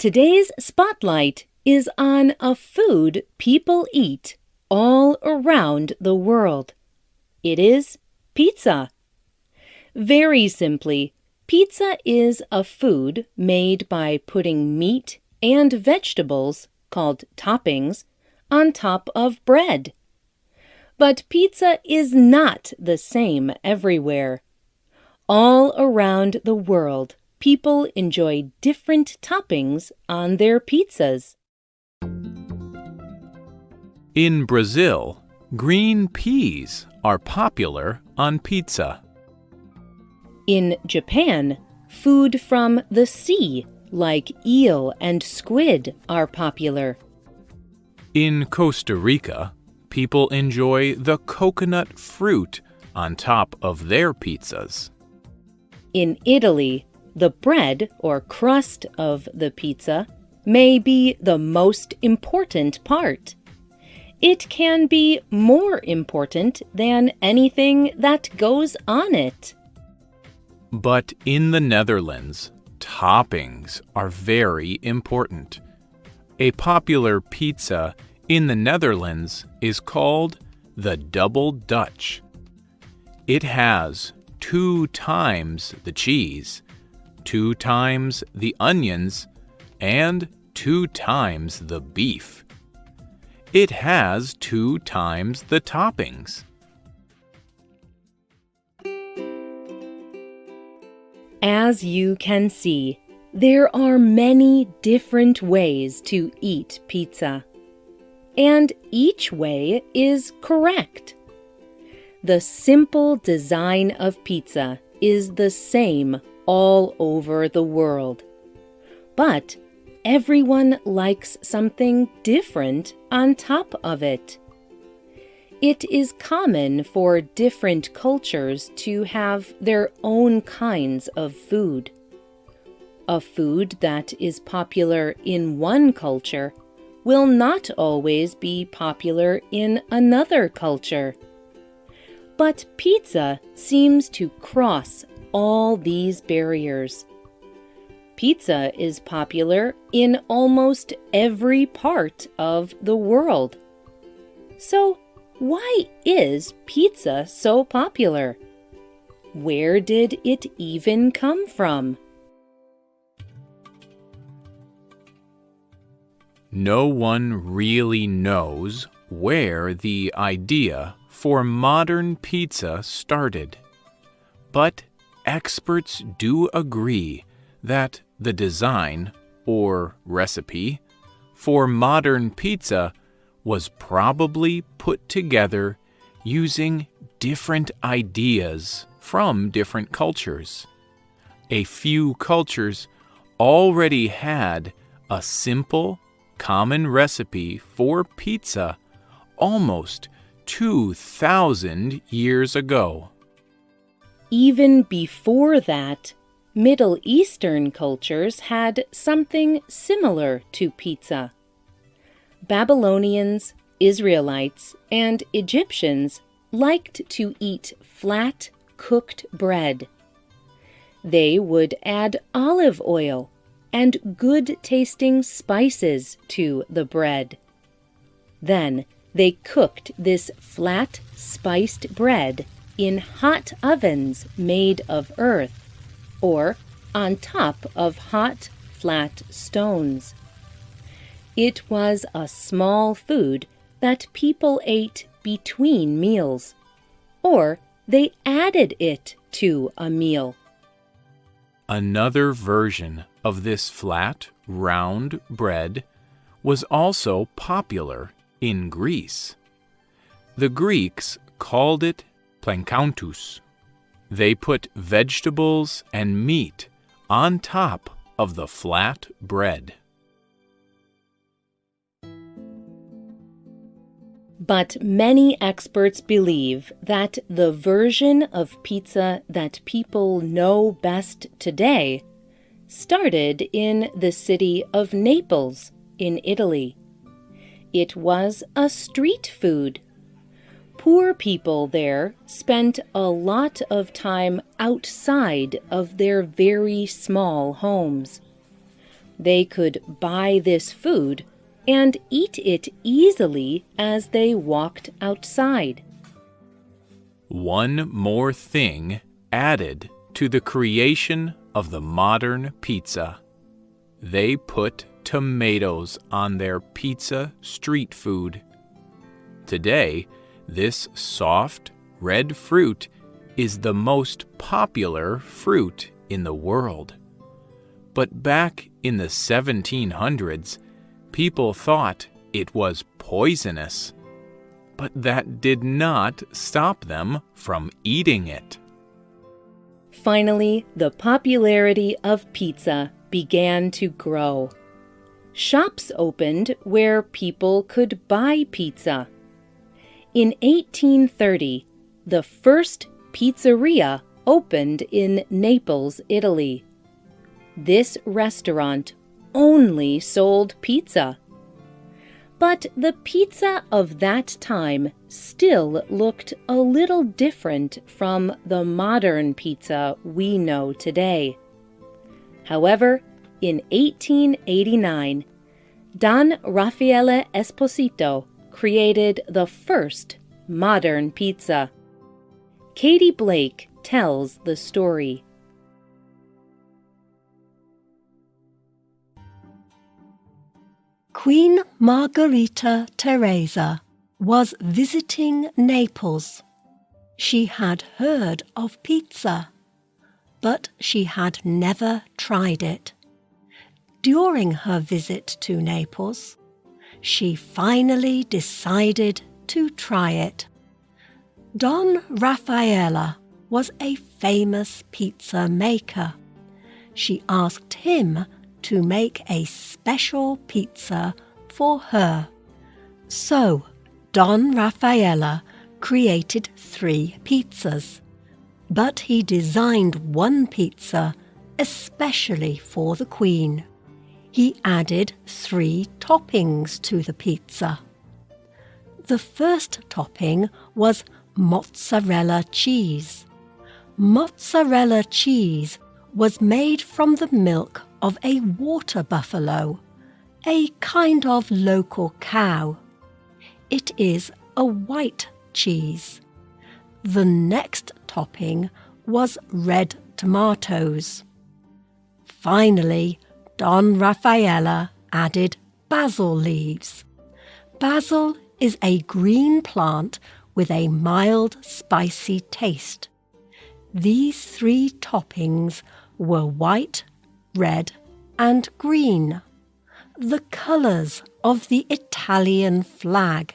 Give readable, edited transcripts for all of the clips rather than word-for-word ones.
Today's spotlight is on a food people eat all around the world. It is pizza. Very simply, pizza is a food made by putting meat and vegetables, called toppings, on top of bread. But pizza is not the same everywhere. All around the world, people enjoy different toppings on their pizzas. In Brazil, green peas are popular on pizza. In Japan, food from the sea, like eel and squid, are popular. In Costa Rica, people enjoy the coconut fruit on top of their pizzas. In Italy, the bread or crust of the pizza may be the most important part. It can be more important than anything that goes on it. But in the Netherlands, toppings are very important. A popular pizza in the Netherlands is called the Double Dutch. It has 2 times the cheese, 2 times the onions, and 2 times the beef. It has 2 times the toppings. As you can see, there are many different ways to eat pizza. And each way is correct. The simple design of pizza is the same all over the world. But everyone likes something different on top of it. It is common for different cultures to have their own kinds of food. A food that is popular in one culture will not always be popular in another culture. But pizza seems to cross all these barriers. Pizza is popular in almost every part of the world. So, why is pizza so popular? Where did it even come from? No one really knows where the idea for modern pizza started. But experts do agree that the design, or recipe, for modern pizza was probably put together using different ideas from different cultures. A few cultures already had a simple, common recipe for pizza almost 2,000 years ago. Even before that, Middle Eastern cultures had something similar to pizza. Babylonians, Israelites, and Egyptians liked to eat flat, cooked bread. They would add olive oil and good-tasting spices to the bread. Then they cooked this flat, spiced bread in hot ovens made of earth, or on top of hot, flat stones. It was a small food that people ate between meals, or they added it to a meal. Another version of this flat, round bread was also popular in Greece. The Greeks called it plankantos. They put vegetables and meat on top of the flat bread. But many experts believe that the version of pizza that people know best today started in the city of Naples in Italy. It was a street food. Poor people there spent a lot of time outside of their very small homes. They could buy this food and eat it easily as they walked outside. One more thing added to the creation of the modern pizza. They put tomatoes on their pizza street food. Today, this soft, red fruit is the most popular fruit in the world. But back in the 1700s, people thought it was poisonous. But that did not stop them from eating it. Finally, the popularity of pizza began to grow. Shops opened where people could buy pizza. In 1830, the first pizzeria opened in Naples, Italy. This restaurant only sold pizza. But the pizza of that time still looked a little different from the modern pizza we know today. However, in 1889, Don Raffaele Esposito created the first modern pizza. Katie Blake tells the story. Queen Margherita Teresa was visiting Naples. She had heard of pizza, but she had never tried it. During her visit to Naples, she finally decided to try it. Don Raffaella was a famous pizza maker. She asked him to make a special pizza for her. So, Don Raffaella created 3 pizzas, but he designed one pizza especially for the Queen. He added 3 toppings to the pizza. The first topping was mozzarella cheese. Mozzarella cheese was made from the milk of a water buffalo, a kind of local cow. It is a white cheese. The next topping was red tomatoes. Finally, Don Raffaella added basil leaves. Basil is a green plant with a mild, spicy taste. These 3 toppings were white, red, and green, the colours of the Italian flag.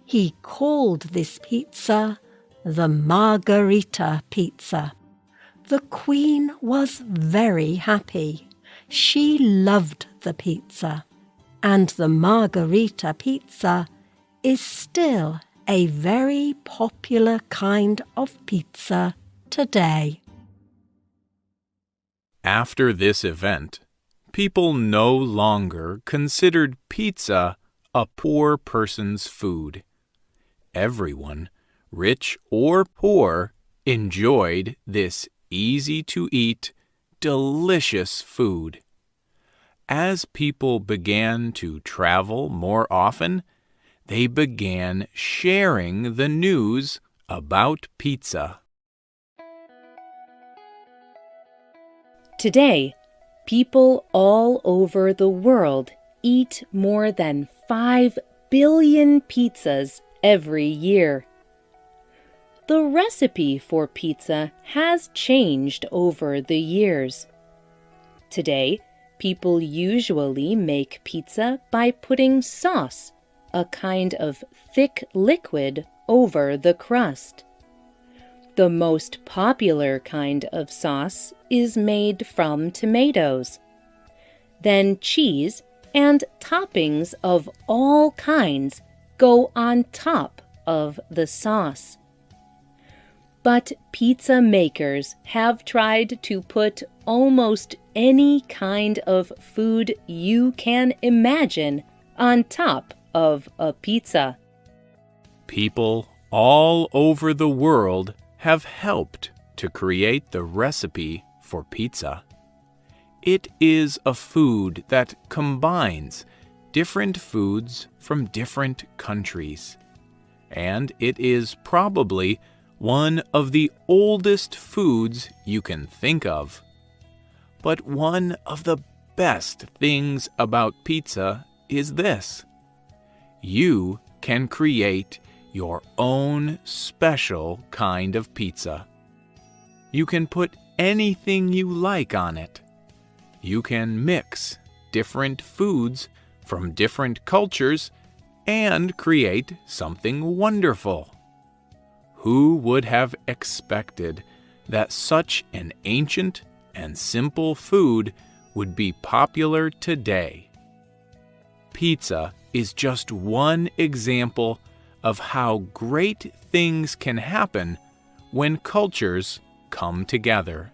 He called this pizza the Margherita pizza. The Queen was very happy. She loved the pizza, and the Margherita pizza is still a very popular kind of pizza today. After this event, people no longer considered pizza a poor person's food. Everyone, rich or poor, enjoyed this easy-to-eat, delicious food. As people began to travel more often, they began sharing the news about pizza. Today, people all over the world eat more than 5 billion pizzas every year. The recipe for pizza has changed over the years. Today, people usually make pizza by putting sauce, a kind of thick liquid, over the crust. The most popular kind of sauce is made from tomatoes. Then cheese and toppings of all kinds go on top of the sauce. But pizza makers have tried to put almost any kind of food you can imagine on top of a pizza. People all over the world have helped to create the recipe for pizza. It is a food that combines different foods from different countries, and it is probably one of the oldest foods you can think of. But one of the best things about pizza is this: you can create your own special kind of pizza. You can put anything you like on it. You can mix different foods from different cultures and create something wonderful. Who would have expected that such an ancient and simple food would be popular today? Pizza is just one example of how great things can happen when cultures come together.